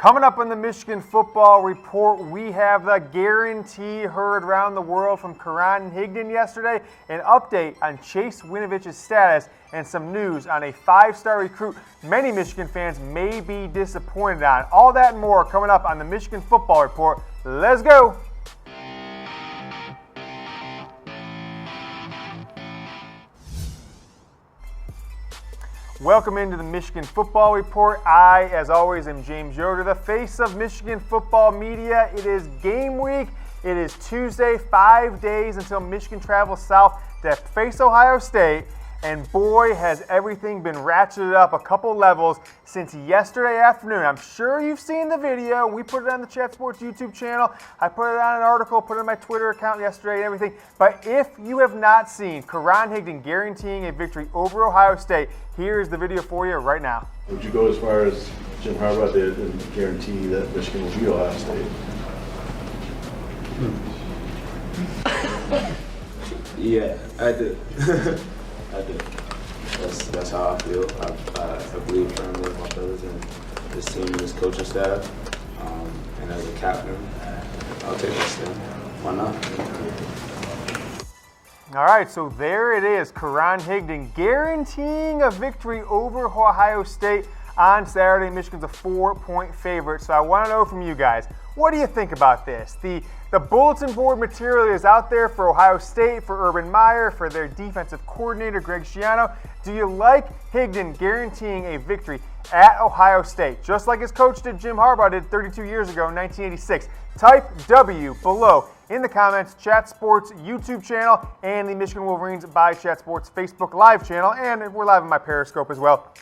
Coming up on the Michigan Football Report, we have the guarantee heard around the world from Karan Higdon yesterday, an update on Chase Winovich's status, and some news on a five-star recruit many Michigan fans may be disappointed on. All that and more coming up on the Michigan Football Report. Let's go! Welcome into the Michigan Football Report. I, as always, am James Yoder, the face of Michigan football media. It is game week. It is Tuesday, 5 days until Michigan travels south to face Ohio State. And boy, has everything been ratcheted up a couple levels since yesterday afternoon. I'm sure you've seen the video. We put it on the Chat Sports YouTube channel. I put it on an article, put it on my Twitter account yesterday and everything. But if you have not seen Karan Higdon guaranteeing a victory over Ohio State, here's the video for you right now. Would you go as far as Jim Harbaugh did and guarantee that Michigan will beat Ohio State? Yeah, I did. I do. That's how I feel. I believe firmly in my brothers and this team and this coaching staff. And as a captain, I'll take this thing. Why not? All right, so there it is. Karan Higdon guaranteeing a victory over Ohio State on Saturday. Michigan's a 4-point favorite. So I want to know from you guys, what do you think about this? The bulletin board material is out there for Ohio State, for Urban Meyer, for their defensive coordinator, Greg Schiano. Do you like Higdon guaranteeing a victory at Ohio State, just like his coach did, Jim Harbaugh did 32 years ago in 1986? Type W below in the comments, Chat Sports YouTube channel, and the Michigan Wolverines by Chat Sports Facebook Live channel, and we're live on my Periscope as well.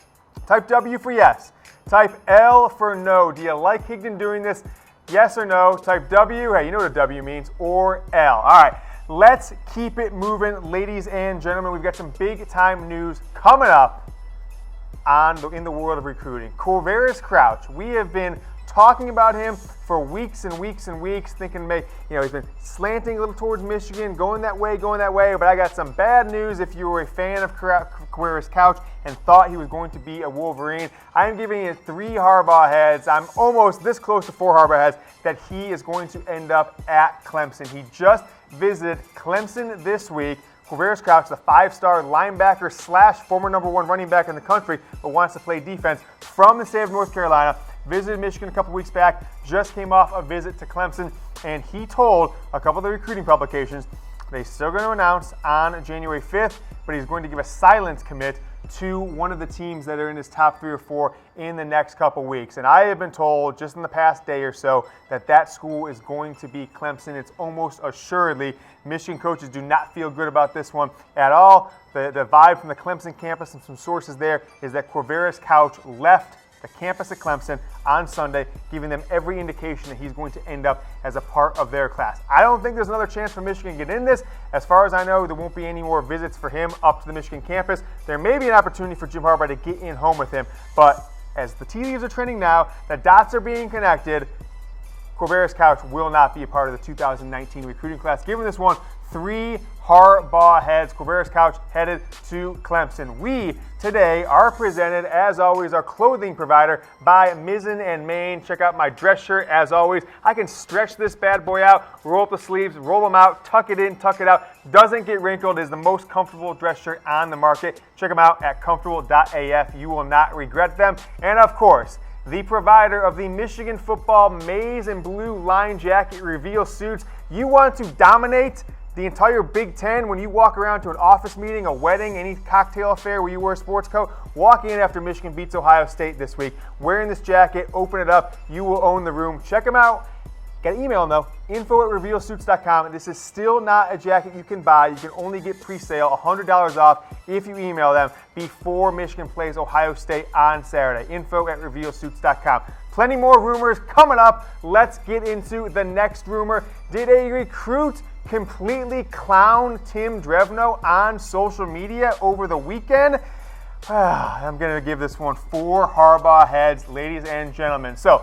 Type W for yes. Type L for no. Do you like Higdon doing this? Yes or no? Type W, hey, you know what a W means, or L. All right, let's keep it moving, ladies and gentlemen. We've got some big-time news coming up in the world of recruiting. Quavaris Crouch, we have been talking about him for weeks and weeks and weeks, thinking he's been slanting a little towards Michigan, going that way, but I got some bad news if you were a fan of Quavaris Crouch and thought he was going to be a Wolverine. I'm giving you 3 Harbaugh heads. I'm almost this close to 4 Harbaugh heads that he is going to end up at Clemson. He just visited Clemson this week. Quavaris Crouch, the 5-star linebacker / former #1 running back in the country, but wants to play defense from the state of North Carolina. Visited Michigan a couple weeks back, just came off a visit to Clemson, and he told a couple of the recruiting publications they're still going to announce on January 5th, but he's going to give a silence commit to one of the teams that are in his top 3 or 4 in the next couple weeks. And I have been told just in the past day or so that school is going to be Clemson. It's almost assuredly. Michigan coaches do not feel good about this one at all. The vibe from the Clemson campus and some sources there is that Quavaris Crouch left the campus at Clemson on Sunday, giving them every indication that he's going to end up as a part of their class. I don't think there's another chance for Michigan to get in this. As far as I know, there won't be any more visits for him up to the Michigan campus. There may be an opportunity for Jim Harbaugh to get in home with him, but as the tea leaves are trending now, the dots are being connected. Quavaris Crouch will not be a part of the 2019 recruiting class. Giving this one 3 Harbaugh heads. Quavaris Crouch headed to Clemson. We today are presented, as always, our clothing provider by Mizzen and Main. Check out my dress shirt, as always. I can stretch this bad boy out, roll up the sleeves, roll them out, tuck it in, tuck it out. Doesn't get wrinkled. It is the most comfortable dress shirt on the market. Check them out at comfortable.af. You will not regret them. And of course, the provider of the Michigan football maize and blue line jacket reveal suits. You want to dominate the entire Big Ten when you walk around to an office meeting, a wedding, any cocktail affair where you wear a sports coat. Walk in after Michigan beats Ohio State this week, wearing this jacket, open it up, you will own the room. Check them out. Got to email them though, info@revealsuits.com. This is still not a jacket you can buy. You can only get pre-sale, $100 off if you email them before Michigan plays Ohio State on Saturday. Info@revealsuits.com. Plenty more rumors coming up. Let's get into the next rumor. Did a recruit completely clown Tim Drevno on social media over the weekend? I'm going to give this one 4 Harbaugh heads, ladies and gentlemen. So,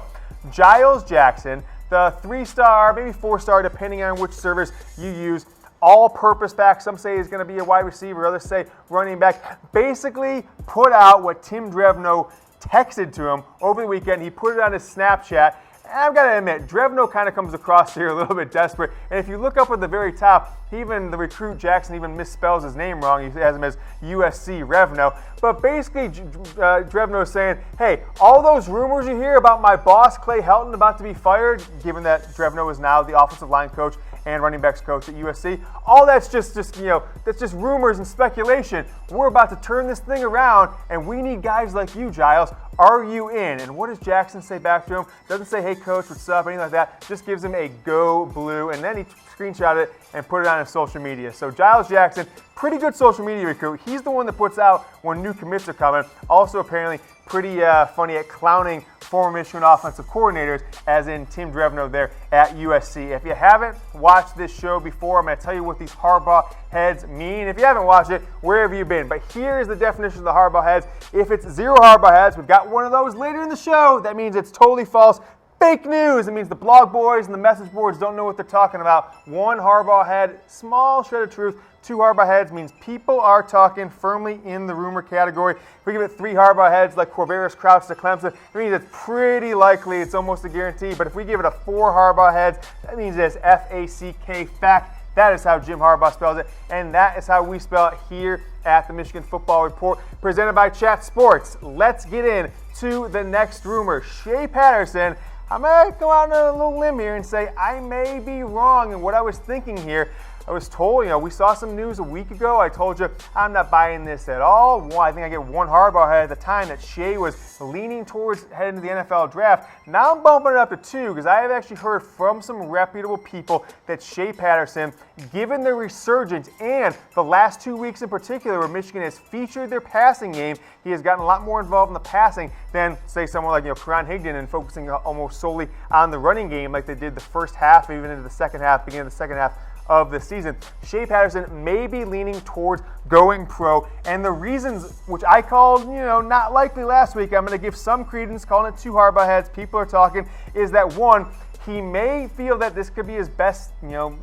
Giles Jackson, the 3-star, maybe 4-star, depending on which service you use, all-purpose back. Some say he's going to be a wide receiver, others say running back. Basically put out what Tim Drevno texted to him over the weekend. He put it on his Snapchat. And I've got to admit, Drevno kind of comes across here a little bit desperate. And if you look up at the very top, even the recruit Jackson even misspells his name wrong. He has him as USC Revno. But basically, Drevno is saying, hey, all those rumors you hear about my boss, Clay Helton, about to be fired, given that Drevno is now the offensive line coach and running backs coach at USC, all that's just that's just rumors and speculation. We're about to turn this thing around, and we need guys like you, Giles. Are you in? And what does Jackson say back to him? Doesn't say, hey, coach, what's up, anything like that. Just gives him a go blue, and then he screenshot it and put it on his social media. So Giles Jackson, pretty good social media recruit. He's the one that puts out when new commits are coming. Also apparently pretty funny at clowning former Michigan offensive coordinators, as in Tim Drevno there at USC. If you haven't watched this show before, I'm going to tell you what these Harbaugh heads mean. If you haven't watched it, where have you been? But here's the definition of the Harbaugh heads. If it's 0 Harbaugh heads, we've got one of those later in the show. That means it's totally false. Fake news. It means the blog boys and the message boards don't know what they're talking about. 1 Harbaugh head, small shred of truth. 2 Harbaugh heads means people are talking firmly in the rumor category. If we give it 3 Harbaugh heads like Quavaris Crouch to Clemson, it means it's pretty likely, it's almost a guarantee. But if we give it a 4 Harbaugh heads, that means it's F-A-C-K, fact. That is how Jim Harbaugh spells it, and that is how we spell it here at the Michigan Football Report, presented by Chat Sports. Let's get into the next rumor. Shea Patterson, I'm going to go out on a little limb here and say I may be wrong in what I was thinking here. I was told, we saw some news a week ago. I told you I'm not buying this at all. I think I get 1 Harbaugh head at the time that Shea was leaning towards heading to the NFL draft. Now I'm bumping it up to 2 because I have actually heard from some reputable people that Shea Patterson, given the resurgence and the last 2 weeks in particular where Michigan has featured their passing game, he has gotten a lot more involved in the passing than, say, someone like Karan Higdon and focusing almost solely on the running game like they did the first half, even into the second half, beginning of the second half of the season. Shea Patterson may be leaning towards going pro, and the reasons, which I called, not likely last week, I'm going to give some credence, calling it 2 Harbaugh heads, people are talking, is that 1, he may feel that this could be his best,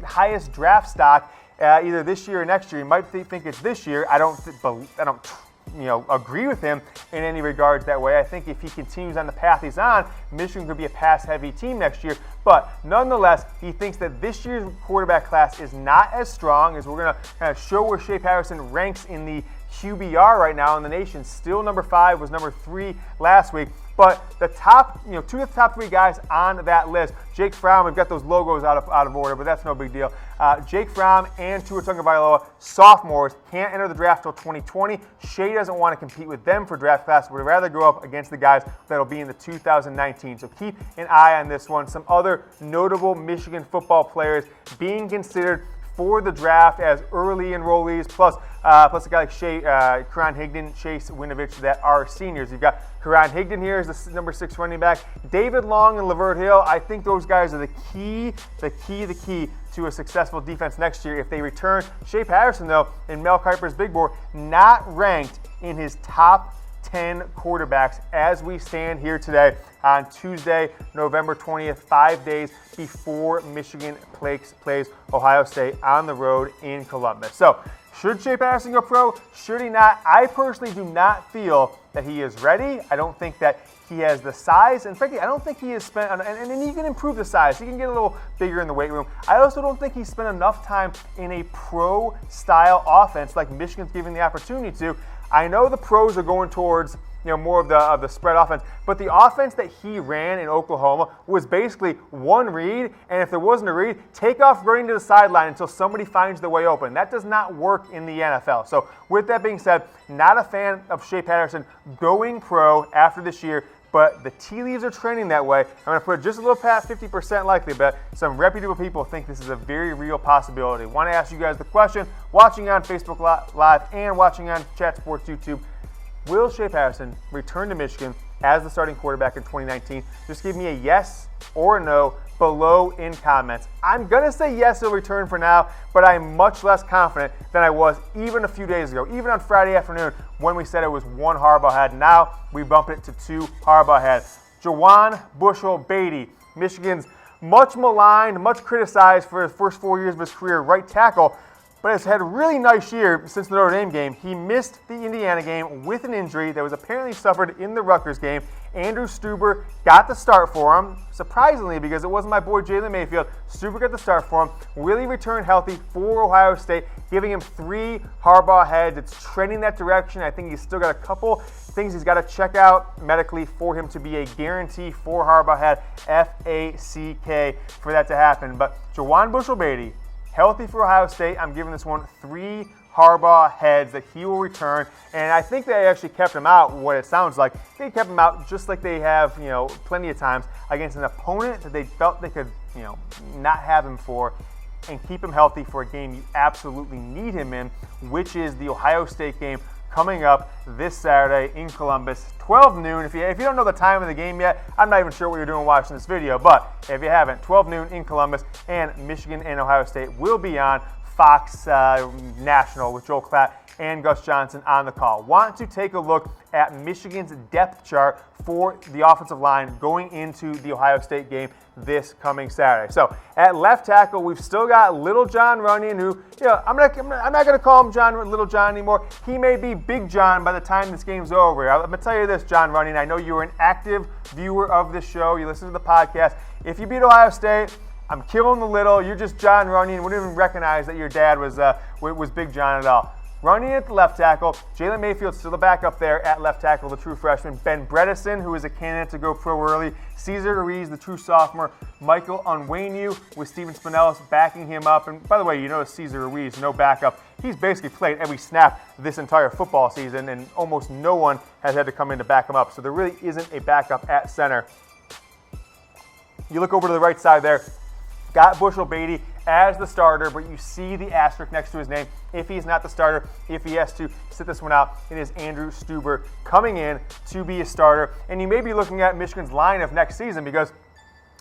highest draft stock either this year or next year. He might think it's this year. I don't agree with him in any regards that way. I think if he continues on the path he's on, Michigan could be a pass-heavy team next year. But nonetheless, he thinks that this year's quarterback class is not as strong, as we're going to kind of show where Shea Patterson ranks in the QBR right now in the nation. Still number 5, was number 3 last week. But the top, 2 of the top 3 guys on that list, Jake Fromm, we've got those logos out of order, but that's no big deal. Jake Fromm and Tua Tagovailoa, sophomores, can't enter the draft till 2020. Shea doesn't want to compete with them for draft class, but would rather go up against the guys that'll be in the 2019. So keep an eye on this one. Some other notable Michigan football players being considered for the draft as early enrollees, plus a guy like Shea, Karan Higdon, Chase Winovich that are seniors. You've got Karan Higdon here as the number 6 running back. David Long and Lavert Hill, I think those guys are the key to a successful defense next year if they return. Shea Patterson, though, in Mel Kiper's Big Board, not ranked in his top 10 quarterbacks as we stand here today on Tuesday, November 20th, 5 days before Michigan plays Ohio State on the road in Columbus. So, should Shea Patterson go pro? Should he not? I personally do not feel that he is ready. I don't think that he has the size. And frankly, I don't think he has spent, and he can improve the size. He can get a little bigger in the weight room. I also don't think he's spent enough time in a pro-style offense like Michigan's giving the opportunity to. I know the pros are going towards more of the spread offense, but the offense that he ran in Oklahoma was basically one read, and if there wasn't a read, take off running to the sideline until somebody finds the way open. That does not work in the NFL. So with that being said, not a fan of Shea Patterson going pro after this year, but the tea leaves are trending that way. I'm going to put just a little past 50% likely, but some reputable people think this is a very real possibility. Want to ask you guys the question, watching on Facebook Live and watching on Chat Sports YouTube, will Shea Patterson return to Michigan as the starting quarterback in 2019? Just give me a yes or a no below in comments. I'm going to say yes, he'll return for now, but I'm much less confident than I was even a few days ago, even on Friday afternoon when we said it was 1 Harbaugh head. Now we bump it to 2 Harbaugh head. Juwann Bushell-Beatty, Michigan's much maligned, much criticized for his first 4 years of his career right tackle, but has had a really nice year since the Notre Dame game. He missed the Indiana game with an injury that was apparently suffered in the Rutgers game. Andrew Stueber got the start for him, surprisingly, because it wasn't my boy Jalen Mayfield. Stueber got the start for him. Really returned healthy for Ohio State, giving him 3 Harbaugh heads. It's trending that direction. I think he's still got a couple things he's got to check out medically for him to be a guarantee for Harbaugh Head, FACK, for that to happen. But Juwann Bushell-Beatty, healthy for Ohio State. I'm giving this one 3 Harbaugh heads that he will return, and I think they actually kept him out. What it sounds like, they kept him out just like they have, plenty of times against an opponent that they felt they could, not have him for, and keep him healthy for a game you absolutely need him in, which is the Ohio State game coming up this Saturday in Columbus, 12 noon. If you don't know the time of the game yet, I'm not even sure what you're doing watching this video, but if you haven't, 12 noon in Columbus, and Michigan and Ohio State will be on Fox National with Joel Klatt and Gus Johnson on the call. Want to take a look at Michigan's depth chart for the offensive line going into the Ohio State game this coming Saturday. So at left tackle, we've still got Little John Runyon, who, I'm not going to call him Little John anymore. He may be Big John by the time this game's over. I'm going to tell you this, John Runyon. I know you're an active viewer of this show. You listen to the podcast. If you beat Ohio State, I'm killing the little. You're just John Runyon. Wouldn't even recognize that your dad was Big John at all. Runyon at the left tackle. Jalen Mayfield still the backup there at left tackle, the true freshman. Ben Bredesen, who is a candidate to go pro early. Cesar Ruiz, the true sophomore. Michael Onwenu with Steven Spinellis backing him up. And by the way, Cesar Ruiz, no backup. He's basically played every snap this entire football season, and almost no one has had to come in to back him up. So there really isn't a backup at center. You look over to the right side there. Got Bushell-Beatty as the starter, but you see the asterisk next to his name. If he's not the starter, if he has to sit this one out, it is Andrew Stueber coming in to be a starter. And you may be looking at Michigan's lineup next season, because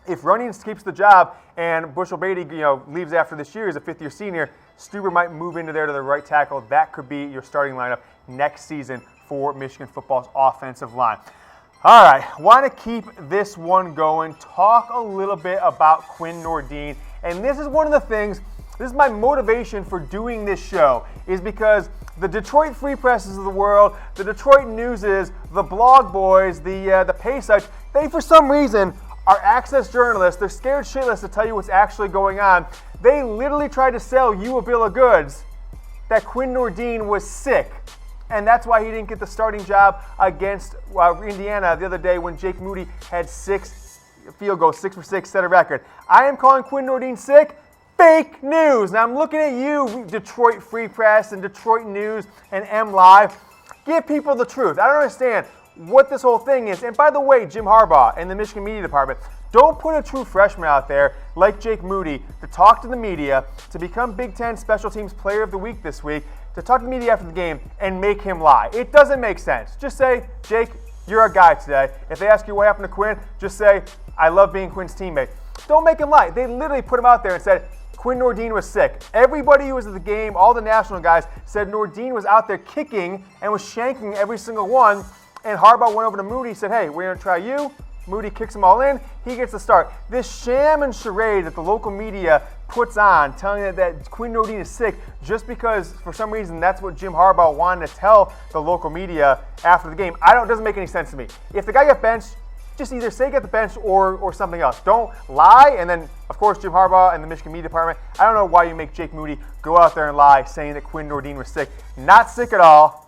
if Runyon keeps the job and Bushell-Beatty leaves after this year as a fifth-year senior, Stueber might move into there to the right tackle. That could be your starting lineup next season for Michigan football's offensive line. All right, want to keep this one going, talk a little bit about Quinn Nordin. And this is one of the things, this is my motivation for doing this show, is because the Detroit Free Presses of the world, the Detroit Newses, the Blog Boys, the Pay Sites, they for some reason are access journalists. They're scared shitless to tell you what's actually going on. They literally tried to sell you a bill of goods that Quinn Nordin was sick. And that's why he didn't get the starting job against Indiana the other day when Jake Moody had 6 field goals, 6 for 6, set a record. I am calling Quinn Nordin sick. Fake news. Now I'm looking at you, Detroit Free Press and Detroit News and M Live. Give people the truth. I don't understand what this whole thing is. And by the way, Jim Harbaugh and the Michigan Media Department, don't put a true freshman out there like Jake Moody to talk to the media, to become Big Ten Special Teams Player of the Week this week, to talk to the media after the game and make him lie. It doesn't make sense. Just say, Jake, you're a guy today. If they ask you what happened to Quinn, just say, I love being Quinn's teammate. Don't make him lie. They literally put him out there and said, Quinn Nordin was sick. Everybody who was at the game, all the national guys, said Nordin was out there kicking and was shanking every single one. And Harbaugh went over to Moody and said, hey, we're going to try you. Moody kicks them all in. He gets the start. This sham and charade that the local media puts on, telling you that Quinn Nordin is sick just because, for some reason, that's what Jim Harbaugh wanted to tell the local media after the game. Doesn't make any sense to me. If the guy got benched, just either say get the bench or something else. Don't lie. And then, of course, Jim Harbaugh and the Michigan Media Department, I don't know why you make Jake Moody go out there and lie saying that Quinn Nordin was sick. Not sick at all.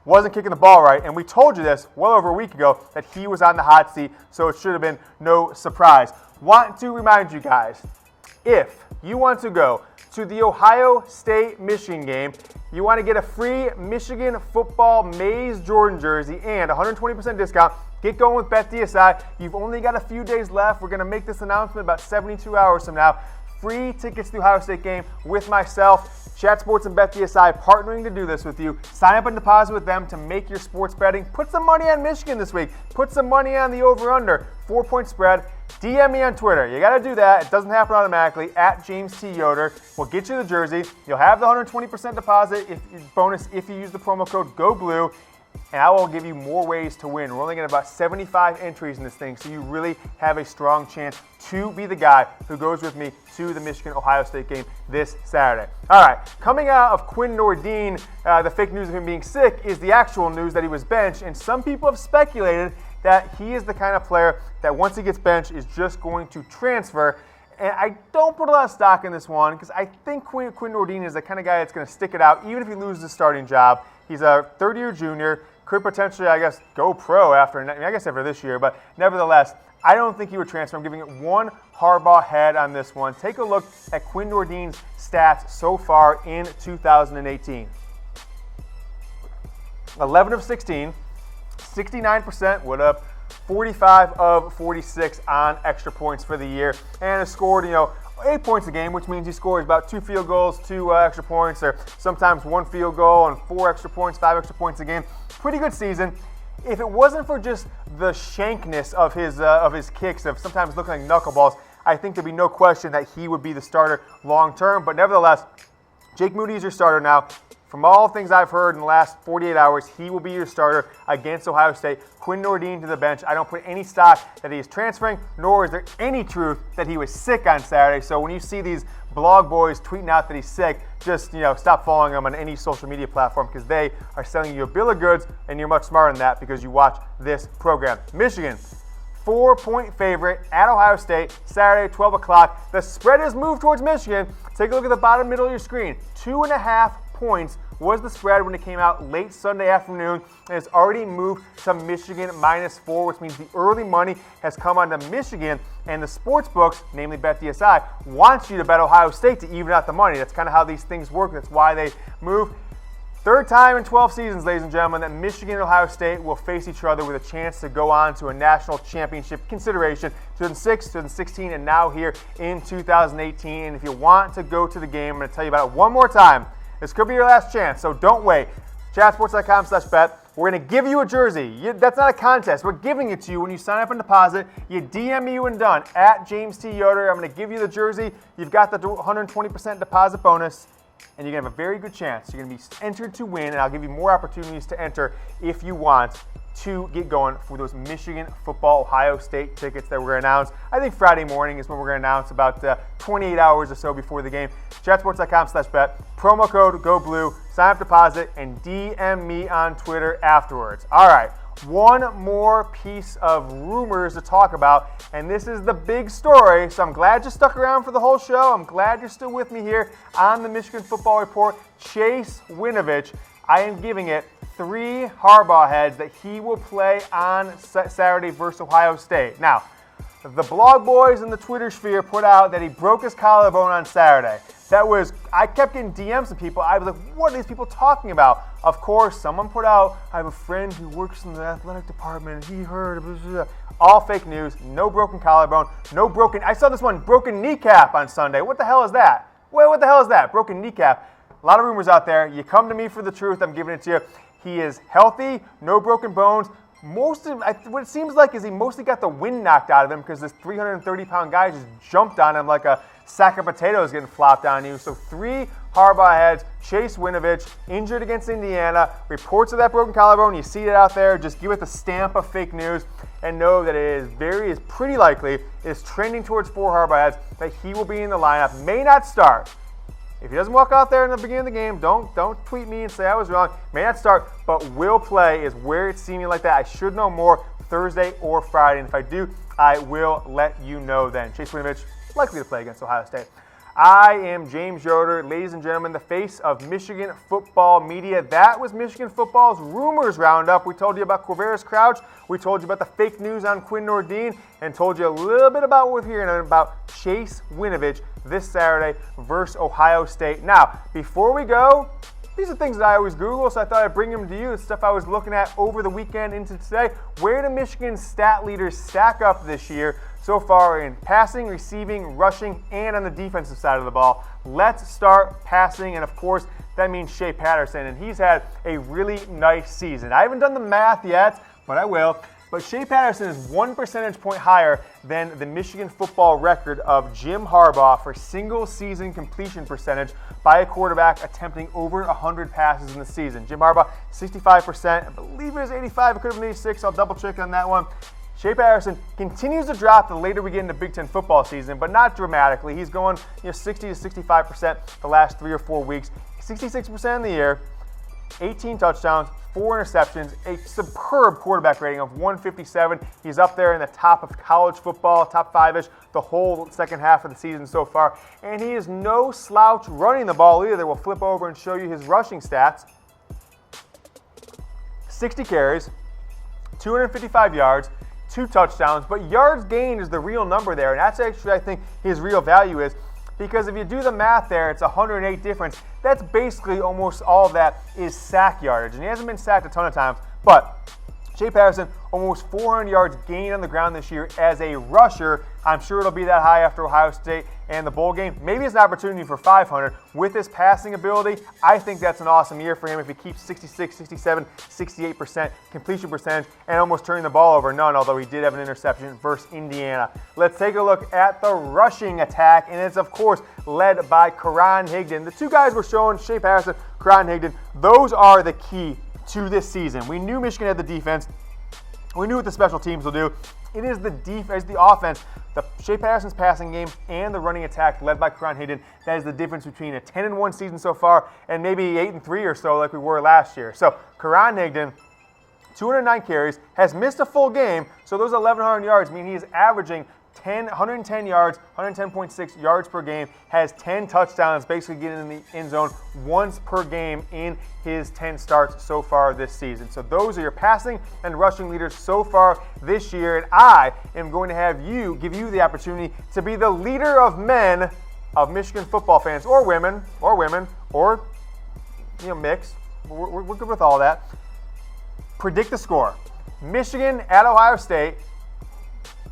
Wasn't kicking the ball right, and we told you this well over a week ago that he was on the hot seat, so it should have been no surprise. Want to remind you guys, if you want to go to the Ohio State-Michigan game, you want to get a free Michigan football Mays Jordan jersey and 120% discount, get going with BetDSI. You've only got a few days left. We're going to make this announcement about 72 hours from now. Free tickets to the Ohio State game with myself, Chat Sports, and BetDSI partnering to do this with you. Sign up and deposit with them to make your sports betting. Put some money on Michigan this week. Put some money on the over-under. 4-point spread. DM me on Twitter. You got to do that. It doesn't happen automatically. At James T. Yoder. We'll get you the jersey. You'll have the 120% deposit bonus if you use the promo code GOBLUE. and I will give you more ways to win. We're only getting about 75 entries in this thing, so you really have a strong chance to be the guy who goes with me to the Michigan-Ohio State game this Saturday. All right, coming out of Quinn Nordin, the fake news of him being sick is the actual news that he was benched, and some people have speculated that he is the kind of player that once he gets benched is just going to transfer. And I don't put a lot of stock in this one because I think Quinn Nordin is the kind of guy that's going to stick it out even if he loses his starting job. He's a third-year junior, could potentially, I guess, go pro after this year, but nevertheless, I don't think he would transfer. I'm giving it one Harbaugh head on this one. Take a look at Quinn Nordin's stats so far in 2018. 11 of 16, 69% would have 45 of 46 on extra points for the year, and has scored, 8 points a game, which means he scores about 2 field goals, 2 extra points, or sometimes 1 field goal and 4 extra points, 5 extra points a game. Pretty good season. If it wasn't for just the shankness of his kicks, of sometimes looking like knuckleballs, I think there'd be no question that he would be the starter long term. But nevertheless, Jake Moody is your starter now. From all things I've heard in the last 48 hours, he will be your starter against Ohio State. Quinn Nordin to the bench. I don't put any stock that he is transferring, nor is there any truth that he was sick on Saturday. So when you see these blog boys tweeting out that he's sick, just stop following them on any social media platform because they are selling you a bill of goods, and you're much smarter than that because you watch this program. Michigan, 4-point favorite at Ohio State, Saturday, 12 o'clock. The spread has moved towards Michigan. Take a look at the bottom middle of your screen. 2.5 points was the spread when it came out late Sunday afternoon, and it's already moved to Michigan -4, which means the early money has come onto Michigan, and the sports books, namely BetDSI, wants you to bet Ohio State to even out the money. That's kind of how these things work. That's why they move. Third time in 12 seasons, ladies and gentlemen, that Michigan and Ohio State will face each other with a chance to go on to a national championship consideration. 2006, 2016, and now here in 2018. And if you want to go to the game, I'm going to tell you about it one more time. This could be your last chance, so don't wait. Chatsports.com/bet. We're going to give you a jersey. That's not a contest. We're giving it to you when you sign up and deposit. You DM me when done at James T. Yoder. I'm going to give you the jersey. You've got the 120% deposit bonus, and you're going to have a very good chance. You're going to be entered to win, and I'll give you more opportunities to enter if you want to get going for those Michigan football Ohio State tickets that we're going to announce. I think Friday morning is when we're going to announce, about 28 hours or so before the game. Chatsports.com/bet. Promo code GOBLUE. Sign up, deposit, and DM me on Twitter afterwards. All right. One more piece of rumors to talk about, and this is the big story, so I'm glad you stuck around for the whole show. I'm glad you're still with me here on the Michigan Football Report. Chase Winovich, I am giving it 3 Harbaugh heads that he will play on Saturday versus Ohio State. Now, the blog boys in the Twitter sphere put out that he broke his collarbone on Saturday. I kept getting DMs from people. I was like, what are these people talking about? Of course, someone put out, I have a friend who works in the athletic department, and he heard, all fake news, no broken collarbone, I saw this one, broken kneecap on Sunday. What the hell is that? Well, what the hell is that? Broken kneecap. A lot of rumors out there. You come to me for the truth, I'm giving it to you. He is healthy, no broken bones. What it seems like is he mostly got the wind knocked out of him because this 330-pound guy just jumped on him like a sack of potatoes getting flopped on you. So 3 Harbaugh heads. Chase Winovich, injured against Indiana. Reports of that broken collarbone. You see it out there. Just give it the stamp of fake news and know that it is pretty likely, is trending towards 4 Harbaugh heads, that he will be in the lineup. May not start. If he doesn't walk out there in the beginning of the game, don't tweet me and say I was wrong. May not start, but will play is where it's seeming like that. I should know more Thursday or Friday, and if I do, I will let you know then. Chase Winovich, likely to play against Ohio State. I am James Yoder, ladies and gentlemen, the face of Michigan football media. That was Michigan football's rumors roundup. We told you about Quavaris Crouch. We told you about the fake news on Quinn Nordin, and told you a little bit about what we're hearing about Chase Winovich this Saturday versus Ohio State. Now, before we go, these are things that I always Google, so I thought I'd bring them to you. The stuff I was looking at over the weekend into today. Where do Michigan stat leaders stack up this year so far in passing, receiving, rushing, and on the defensive side of the ball? Let's start passing, and of course, that means Shea Patterson, and he's had a really nice season. I haven't done the math yet, but I will. But Shea Patterson is 1 percentage point higher than the Michigan football record of Jim Harbaugh for single-season completion percentage by a quarterback attempting over 100 passes in the season. Jim Harbaugh, 65%. I believe it was 85. It could have been 86. I'll double-check on that one. Shea Patterson continues to drop the later we get into Big Ten football season, but not dramatically. He's going 60 to 65% the last 3 or 4 weeks. 66% in the year, 18 touchdowns, 4 interceptions, a superb quarterback rating of 157. He's up there in the top of college football, top 5-ish, the whole second half of the season so far. And he is no slouch running the ball either. We'll flip over and show you his rushing stats. 60 carries, 255 yards, 2 touchdowns, but yards gained is the real number there, and that's actually, I think, his real value is, because if you do the math there, it's 108 difference. That's basically almost all of that is sack yardage, and he hasn't been sacked a ton of times, but Shea Patterson, almost 400 yards gained on the ground this year as a rusher. I'm sure it'll be that high after Ohio State and the bowl game. Maybe it's an opportunity for 500. With his passing ability, I think that's an awesome year for him if he keeps 66, 67, 68% completion percentage and almost turning the ball over. None, although he did have an interception versus Indiana. Let's take a look at the rushing attack, and it's, of course, led by Karan Higdon. The two guys we're showing, Shea Patterson, Karan Higdon, those are the key to this season. We knew Michigan had the defense. We knew what the special teams will do. It is the defense, the offense, the Shea Patterson's passing game, and the running attack led by Karan Higdon. That is the difference between a 10-1 season so far and maybe 8-3 or so like we were last year. So Karan Higdon, 209 carries, has missed a full game, so those 1,100 yards mean he is averaging 110 yards, 110.6 yards per game, has 10 touchdowns, basically getting in the end zone once per game in his 10 starts so far this season. So those are your passing and rushing leaders so far this year, and I am going to give you the opportunity to be the leader of men of Michigan football fans, or women, or mix. We're good with all that. Predict the score. Michigan at Ohio State.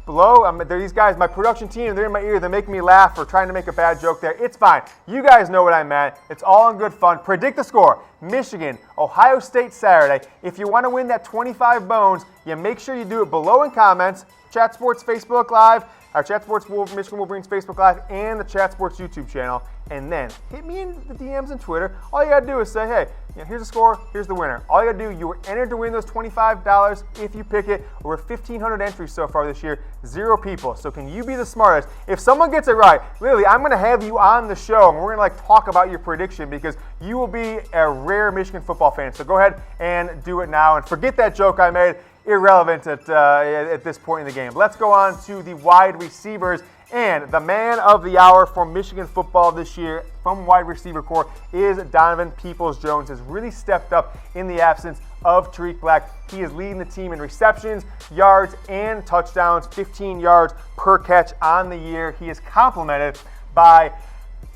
Below, they're these guys, my production team, they're in my ear, they're making me laugh for trying to make a bad joke there. It's fine. You guys know what I meant. It's all in good fun. Predict the score. Michigan, Ohio State Saturday. If you want to win that 25 bones, you make sure you do it below in comments. Chat Sports Facebook Live, our Chat Sports Michigan Wolverines Facebook Live, and the Chat Sports YouTube channel. And then hit me in the DMs and Twitter. All you got to do is say, hey, here's the score, here's the winner. All you got to do, you were entered to win those $25 if you pick it. Over 1,500 entries so far this year, 0 people. So can you be the smartest? If someone gets it right, literally, I'm going to have you on the show, and we're going to talk about your prediction, because you will be a rare Michigan football fan. So go ahead and do it now, and forget that joke I made. Irrelevant at this point in the game. Let's go on to the wide receivers. And the man of the hour for Michigan football this year from wide receiver core is Donovan Peoples-Jones. Has really stepped up in the absence of Tariq Black. He is leading the team in receptions, yards, and touchdowns, 15 yards per catch on the year. He is complemented by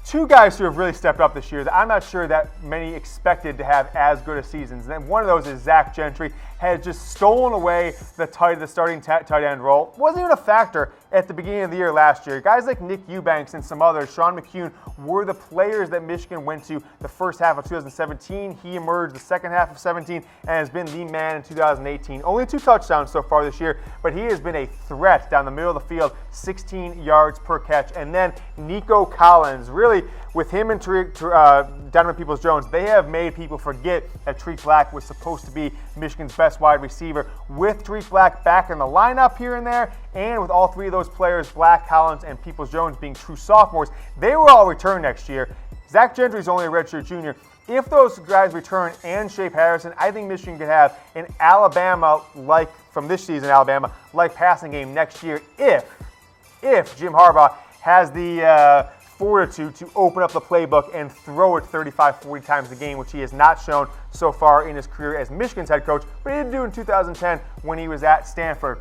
2 guys who have really stepped up this year that I'm not sure that many expected to have as good a seasons. And one of those is Zach Gentry. Has just stolen away the starting tight end role. Wasn't even a factor at the beginning of the year last year. Guys like Nick Eubanks and some others, Sean McCune, were the players that Michigan went to the first half of 2017. He emerged the second half of 17 and has been the man in 2018. Only 2 touchdowns so far this year, but he has been a threat down the middle of the field, 16 yards per catch. And then Nico Collins, really, with him and Donovan Peoples-Jones, they have made people forget that Tariq Black was supposed to be Michigan's best wide receiver. With Tariq Black back in the lineup here and there, and with all 3 of those players, Black, Collins, and Peoples-Jones being true sophomores, they will all return next year. Zach Gentry is only a redshirt junior. If those guys return and Shea Patterson, I think Michigan could have an Alabama-like, from this season, Alabama-like passing game next year if Jim Harbaugh has the fortitude to open up the playbook and throw it 35, 40 times a game, which he has not shown so far in his career as Michigan's head coach, but he did do in 2010 when he was at Stanford.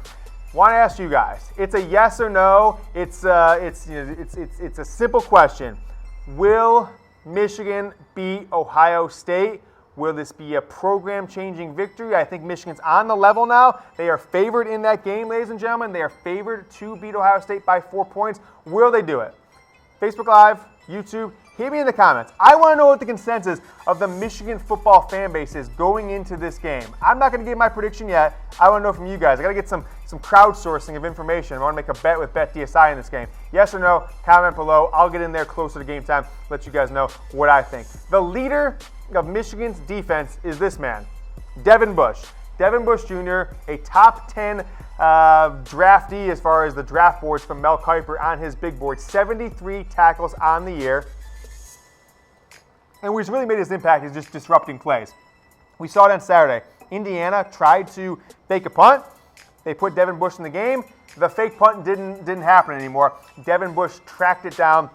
Want to ask you guys, it's a yes or no. It's a simple question. Will Michigan beat Ohio State? Will this be a program-changing victory? I think Michigan's on the level now. They are favored in that game, ladies and gentlemen. They are favored to beat Ohio State by 4 points. Will they do it? Facebook Live, YouTube, Hit me in the comments. I want to know what the consensus of the Michigan football fan base is going into this game. I'm not going to give my prediction yet. I want to know from you guys. I got to get some crowdsourcing of information. I want to make a bet with BetDSI in this game. Yes or no? Comment below. I'll get in there closer to game time. Let you guys know what I think. The leader of Michigan's defense is this man, Devin Bush. Devin Bush Jr., a top 10 draftee as far as the draft boards from Mel Kiper on his big board. 73 tackles on the year. And where he's really made his impact is just disrupting plays. We saw it on Saturday. Indiana tried to fake a punt. They put Devin Bush in the game. The fake punt didn't happen anymore. Devin Bush tracked it down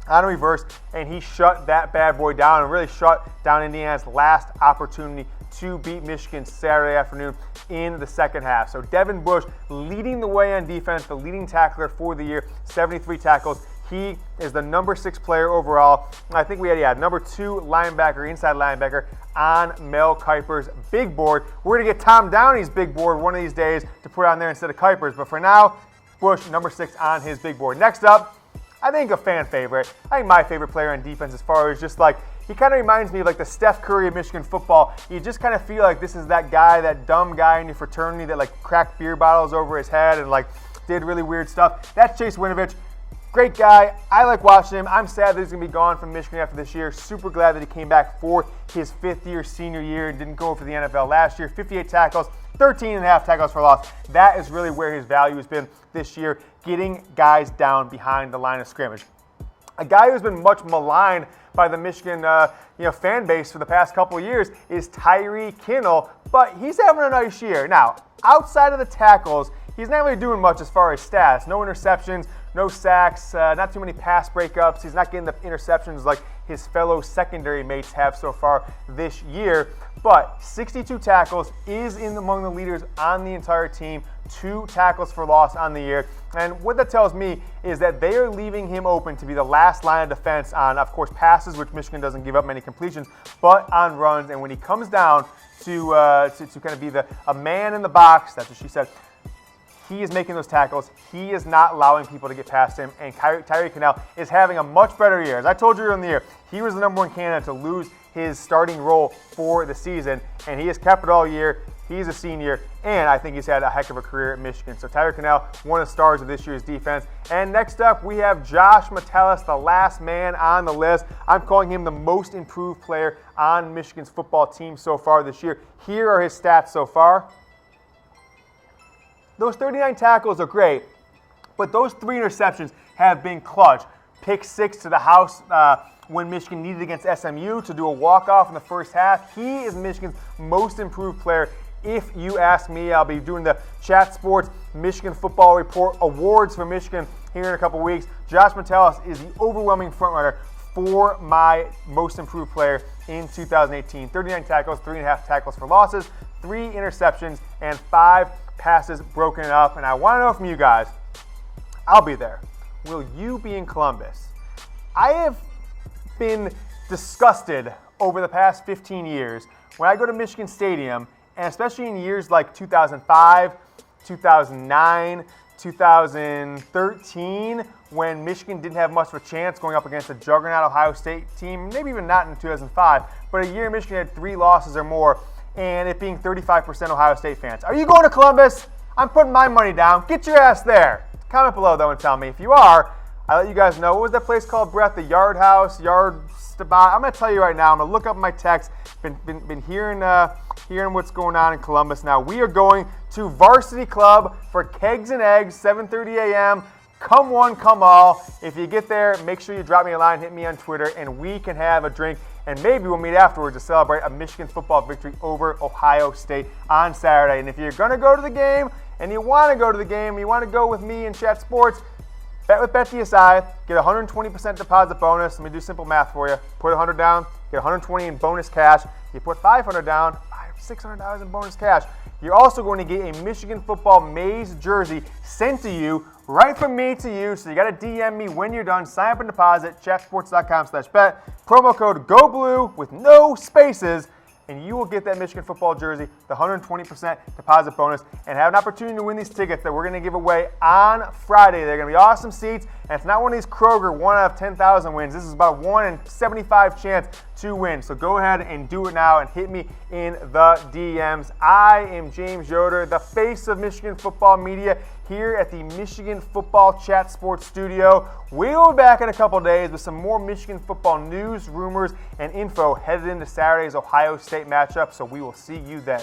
on a reverse, and he shut that bad boy down and really shut down Indiana's last opportunity to beat Michigan Saturday afternoon in the second half. So Devin Bush leading the way on defense, the leading tackler for the year, 73 tackles. He is the number 6 player overall. I think we had, number 2 linebacker, inside linebacker on Mel Kiper's big board. We're going to get Tom Downey's big board one of these days to put on there instead of Kiper's. But for now, Bush, number 6 on his big board. Next up, I think a fan favorite. I think my favorite player on defense as far as just like, he kind of reminds me of like the Steph Curry of Michigan football. You just kind of feel like this is that guy, that dumb guy in your fraternity that like cracked beer bottles over his head and like did really weird stuff. That's Chase Winovich. Great guy. I like watching him. I'm sad that he's going to be gone from Michigan after this year. Super glad that he came back for his 5th-year senior year and didn't go for the NFL last year. 58 tackles, 13.5 tackles for loss. That is really where his value has been this year, getting guys down behind the line of scrimmage. A guy who's been much maligned by the Michigan fan base for the past couple of years is TYREE KINNEL, but he's having a nice year. Now, outside of the tackles, he's not really doing much as far as stats. No interceptions, no sacks, not too many pass breakups. He's not getting the interceptions like his fellow secondary mates have so far this year. But 62 tackles is among the leaders on the entire team. 2 tackles for loss on the year. And what that tells me is that they are leaving him open to be the last line of defense on, of course, passes, which Michigan doesn't give up many completions, but on runs. And when he comes down to kind of be a man in the box, that's what she said, he is making those tackles. He is not allowing people to get past him. And TYREE KINNEL is having a much better year. As I told you earlier in the year, he was the number 1 candidate to lose his starting role for the season, and he has kept it all year. He's a senior, and I think he's had a heck of a career at Michigan. So TYREE KINNEL, one of the stars of this year's defense. And next up, we have Josh Metellus, the last man on the list. I'm calling him the most improved player on Michigan's football team so far this year. Here are his stats so far. Those 39 tackles are great, but those 3 interceptions have been clutch. Pick 6 to the house when Michigan needed against SMU to do a walk-off in the first half. He is Michigan's most improved player. If you ask me, I'll be doing the Chat Sports Michigan Football Report Awards for Michigan here in a couple weeks. Josh Metellus is the overwhelming frontrunner for my most improved player in 2018. 39 tackles, 3.5 tackles for losses, 3 interceptions, and 5 passes broken up. And I want to know from you guys, I'll be there. Will you be in Columbus? I have been disgusted over the past 15 years when I go to Michigan Stadium, and especially in years like 2005, 2009, 2013, when Michigan didn't have much of a chance going up against a juggernaut Ohio State team, maybe even not in 2005, but a year Michigan had 3 losses or more, and it being 35% Ohio State fans. Are you going to Columbus? I'm putting my money down. Get your ass there. Comment below, though, and tell me. If you are, I'll let you guys know. What was that place called, Brett? The Yard House? I'm going to tell you right now. I'm going to look up my text. Been hearing what's going on in Columbus. Now, we are going to Varsity Club for Kegs and Eggs, 7:30 a.m. Come one, come all. If you get there, make sure you drop me a line, hit me on Twitter, and we can have a drink. And maybe we'll meet afterwards to celebrate a Michigan football victory over Ohio State on Saturday. And if you're going to go to the game, and you want to go to the game, you want to go with me in Chat Sports, bet with BetDSI, get a 120% deposit bonus. Let me do simple math for you. Put 100 down, get 120 in bonus cash. You put 500 down, $600 in bonus cash. You're also going to get a Michigan football maize jersey sent to you, right from me to you. So you got to DM me when you're done. Sign up and deposit, chatsports.com/bet. Promo code GOBLUE with no spaces, and you will get that Michigan football jersey, the 120% deposit bonus, and have an opportunity to win these tickets that we're going to give away on Friday. They're going to be awesome seats, and it's not one of these Kroger 1 out of 10,000 wins. This is about a 1 in 75 chance to win. So go ahead and do it now and hit me in the DMs. I am James Yoder, the face of Michigan football media here at the Michigan Football Chat Sports Studio. We'll be back in a couple days with some more Michigan football news, rumors, and info headed into Saturday's Ohio State matchup. So we will see you then.